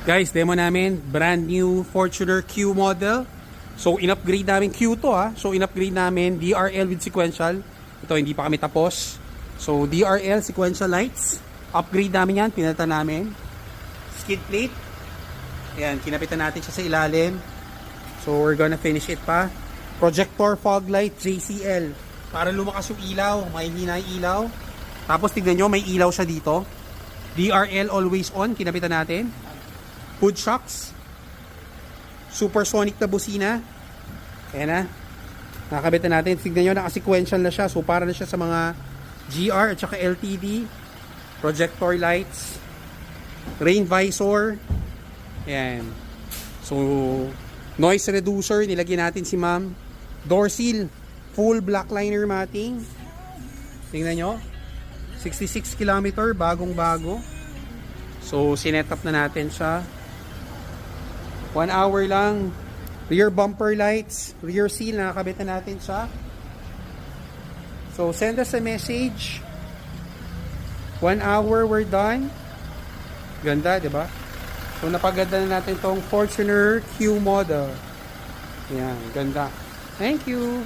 Guys, demo namin, brand new Fortuner Q model. So, in-upgrade namin Q to ha. So, in-upgrade namin DRL with sequential. Ito, hindi pa kami tapos. So, DRL sequential lights. Upgrade namin yan, pinalitan namin. Skid plate. Ayan, kinapitan natin siya sa ilalim. So, we're gonna finish it pa. Projector fog light JCL. Para lumakas yung ilaw, may hina yung ilaw. Tapos, tignan nyo, may ilaw siya dito. DRL always on, kinapitan natin. Hood shocks. Supersonic na busina. Ayan na. Nakakabit na natin. Tignan nyo, naka-sequential na siya. So, para na siya sa mga GR at saka LTD. Projector lights. Rain visor. Ayan. So, noise reducer. Nilagyan natin si ma'am. Door seal. Full black liner matting. Tingnan nyo. 66 km. Bagong bago. So, sinet up na natin siya. 1 hour lang. Rear bumper lights. Rear seal. Nakakabit na natin siya. So, send us a message. 1 hour, we're done. Ganda, di ba? So, napaganda na natin tong Fortuner Q model. Yan, ganda. Thank you.